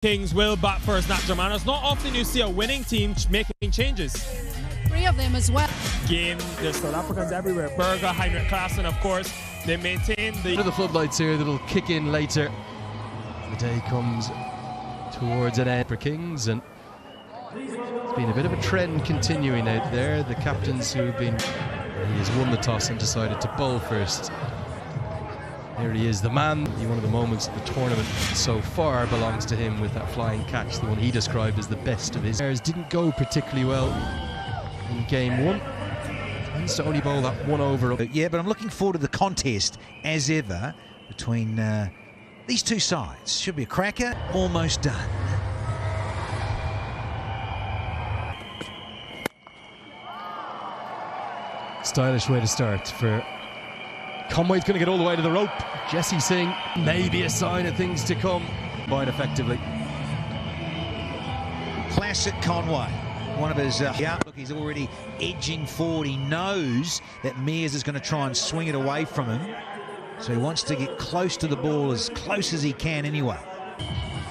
Kings will bat first, Nat Germano. It's not often you see a winning team making changes. 3 of them as well. Game, there's South Africans everywhere. Berger, Heinrich Klaassen, of course. They maintain the floodlights here that'll kick in later. The day comes towards an end for Kings, and it's been a bit of a trend continuing out there. The captains who have been, he has won the toss and decided to bowl first. Here he is, the man. One of the moments of the tournament so far belongs to him with that flying catch, the one he described as the best of his. Didn't go particularly well in game one. Tends to only bowl that one over. Yeah, but I'm looking forward to the contest as ever between these two sides. Should be a cracker. Almost done. Stylish way to start for Conway's going to get all the way to the rope. Jesse Singh, maybe a sign of things to come. Quite effectively. Classic Conway. One of his look, he's already edging forward. He knows that Mears is going to try and swing it away from him. So he wants to get close to the ball, as close as he can anyway.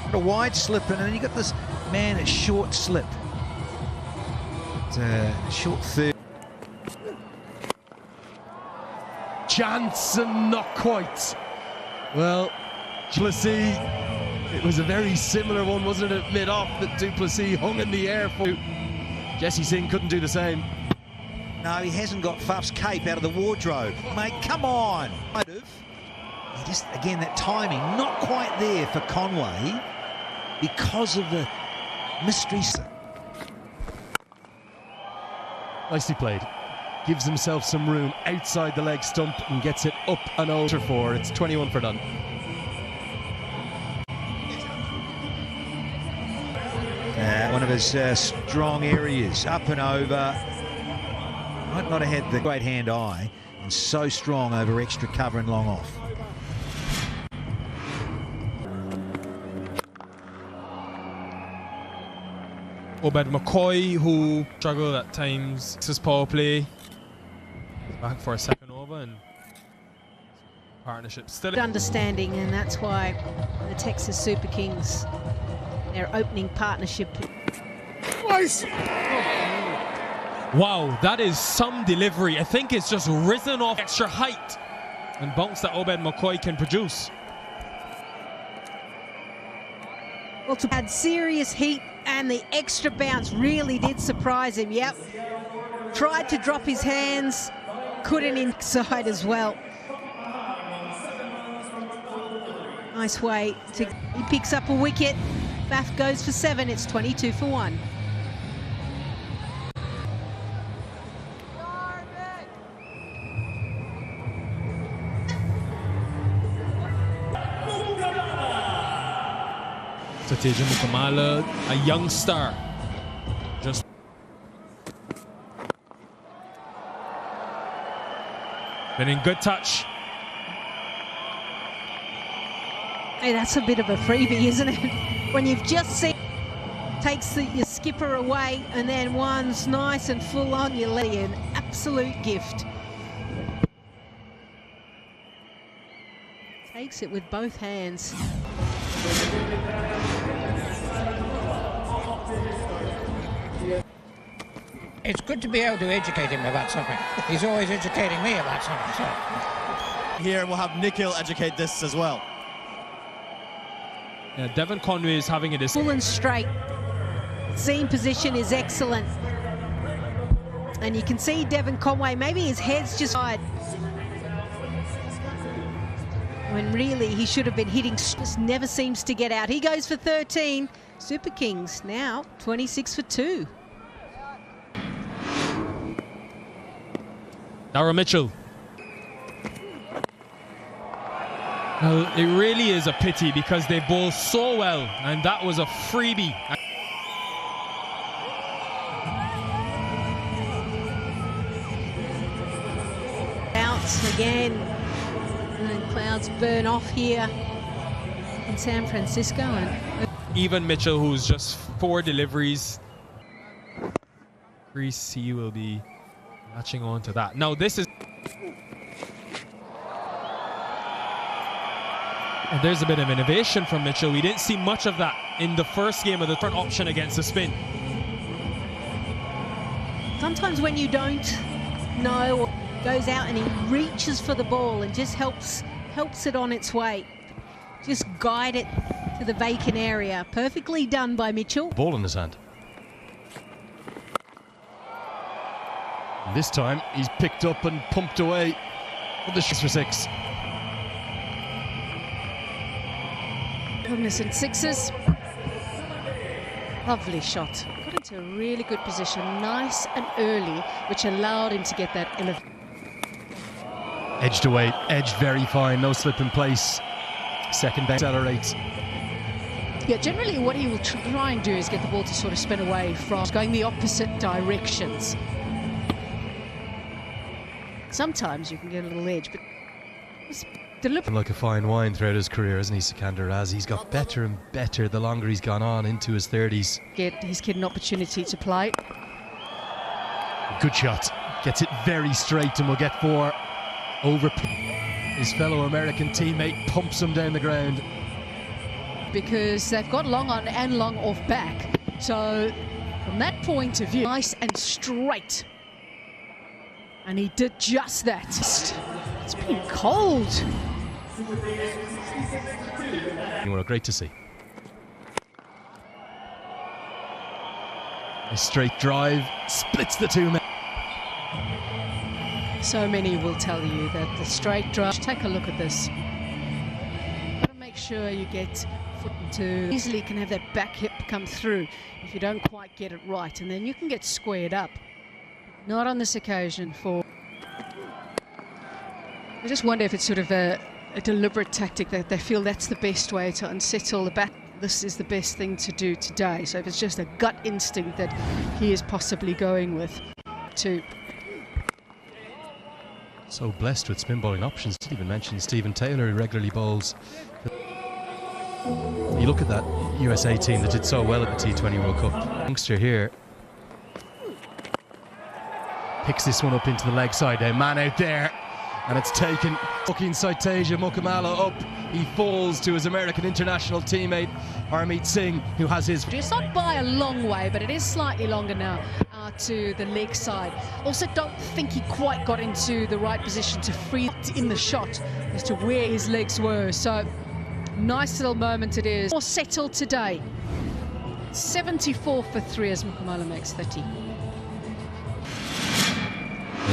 Got a wide slip, and then you got this man at short slip. It's a short third. Chance and not quite. Well, Duplessis, it was a very similar one, wasn't it, mid-off that Duplessis hung in the air for. Jesse Singh couldn't do the same. No, he hasn't got Faf's cape out of the wardrobe. Mate, come on. He just, again, that timing, not quite there for Conway because of the mystery. Nicely played. Gives himself some room outside the leg stump and gets it up and over for. It's 21 for none. One of his strong areas, up and over. Might not have had the great hand-eye, and so strong over extra cover and long off. Obed McCoy, who struggled at times. Texas power play. Back for a second over, and partnership still. Understanding, and that's why the Texas Super Kings, their opening partnership. Nice. Wow, that is some delivery. I think it's just risen off extra height and bounce that Obed McCoy can produce. Well, to add serious heat, and the extra bounce really did surprise him. Yep. Tried to drop his hands, couldn't inside as well. Nice way to, he picks up a wicket. Bath goes for 7, it's 22 for 1. Sateja Mukamala, a young star. Just been in good touch. Hey, that's a bit of a freebie, isn't it? When you've just seen, takes your skipper away, and then one's nice and full on, you let you an absolute gift. Takes it with both hands. It's good to be able to educate him about something. He's always educating me about something. So. Here we'll have Nikhil educate this as well. Yeah, Devon Conway is having a full and straight. Seam position is excellent. And you can see Devon Conway, maybe his head's just wide. When really he should have been hitting, just never seems to get out. He goes for 13. Super Kings now 26 for 2. Darryl Mitchell. Well, it really is a pity because they bowl so well, and that was a freebie. Bounce again, and clouds burn off here in San Francisco. And even Mitchell, who's just 4 deliveries. Reese, he will be latching on to that. Now this is... And there's a bit of innovation from Mitchell. We didn't see much of that in the first game of the third option against the spin. Sometimes when you don't know, or goes out and he reaches for the ball and just helps it on its way. Just guide it to the vacant area. Perfectly done by Mitchell. Ball in his hand. And this time he's picked up and pumped away with the shots for 6. Cognizant sixes. Lovely shot. Got into a really good position, nice and early, which allowed him to get that Edged away, edged very fine, no slip in place. Second base accelerates. Yeah, generally what he will try and do is get the ball to sort of spin away from going the opposite directions. Sometimes you can get a little edge, but it's deliberate. Like a fine wine throughout his career, isn't he, Sikander Raz? He's got better and better the longer he's gone on into his 30s. Get his kid an opportunity to play. Good shot. Gets it very straight and will get 4. Over his fellow American teammate, pumps him down the ground. Because they've got long on and long off back. So from that point of view, nice and straight. And he did just that. It's been cold. Well, great to see. A straight drive, splits the 2 men. So many will tell you that the straight drive. Take a look at this. Got to make sure you get foot into. Easily can have that back hip come through if you don't quite get it right, and then you can get squared up. Not on this occasion. For I just wonder if it's sort of a deliberate tactic that they feel that's the best way to unsettle the bat. This is the best thing to do today. So if it's just a gut instinct that he is possibly going with to. So blessed with spin bowling options. Didn't even mention Stephen Taylor, who regularly bowls. You look at that USA team that did so well at the T20 World Cup. Youngster here picks this one up into the leg side. A man out there, and it's taken. Looking Saiteja Mukamala up. He falls to his American international teammate Harmeet Singh, who has his. It's not by a long way, but it is slightly longer now to the leg side. Also, don't think he quite got into the right position to free in the shot as to where his legs were. So, nice little moment it is. More settled today. 74 for 3 as Mukamala makes 30.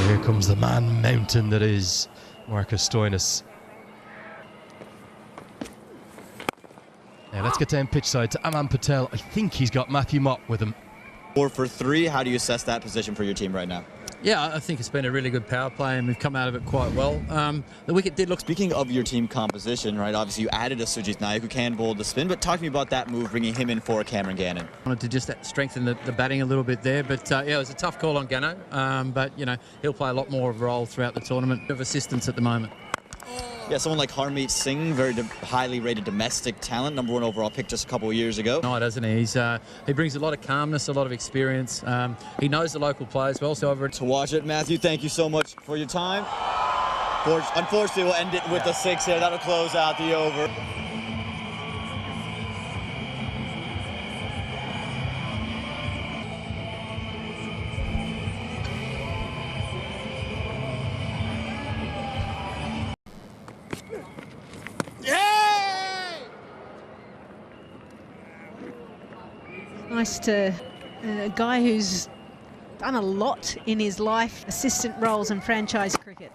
Here comes the man mountain that is Marcus Stoinis. Now let's get down pitch side to Aman Patel. I think he's got Matthew Mott with him. 4 for 3. How do you assess that position for your team right now? Yeah, I think it's been a really good power play and we've come out of it quite well. The wicket did look... Speaking of your team composition, right, obviously you added a Sujit Nayak who can bowl the spin, but talk to me about that move, bringing him in for Cameron Gannon. Wanted to just strengthen the batting a little bit there, but yeah, it was a tough call on Gano, but, you know, he'll play a lot more of a role throughout the tournament. Of assistance at the moment. Yeah, someone like Harmeet Singh, very highly rated domestic talent, #1 overall pick just a couple of years ago. No, doesn't he? He brings a lot of calmness, a lot of experience. He knows the local players well, so over to watch it. Matthew, thank you so much for your time. Unfortunately, we'll end it with a 6 here. That'll close out the over. Nice to a guy who's done a lot in his life, assistant roles in franchise cricket.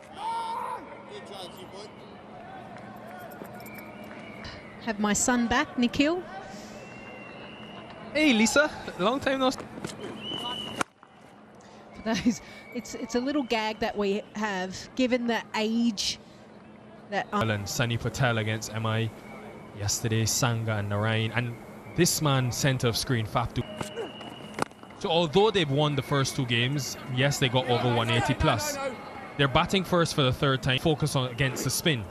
Have my son back, Nikhil. Hey Lisa, long time no. For those, it's a little gag that we have, given the age that. And Sunny Patel against MI yesterday, Sangha and Narayan, and this man centre of screen Fafdu. So although they've won the first 2 games, yes, they got over 180 plus. They're batting first for the 3rd time. Focus on against the spin.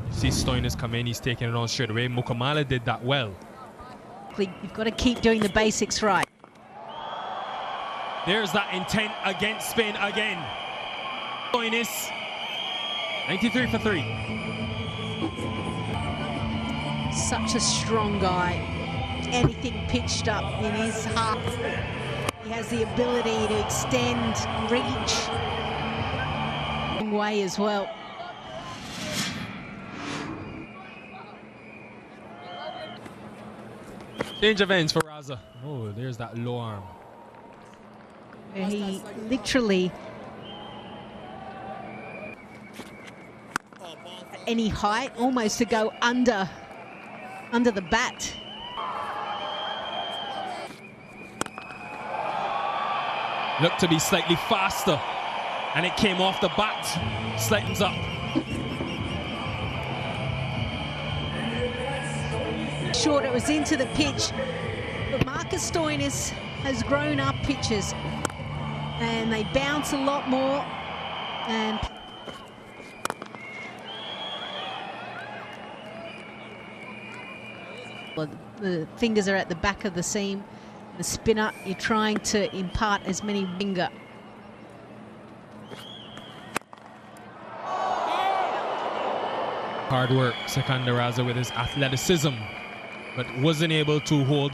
You see Stoinis come in, he's taking it on straight away. Mukamala did that well. You've got to keep doing the basics right. There's that intent against spin again. Stoinis, 93 for 3. Such a strong guy. anything pitched up in his heart. He has the ability to extend, reach, long way as well. Change of ends for Raza. Oh, there's that low arm. He literally, at any height, almost to go under the bat. Looked to be slightly faster, and it came off the bat. Slightens up. Short, it was into the pitch, but Marcus Stoinis has grown up pitches, and they bounce a lot more. And the fingers are at the back of the seam. The spinner, you're trying to impart as many finger. Hard work, Sekanda Raza with his athleticism, but wasn't able to hold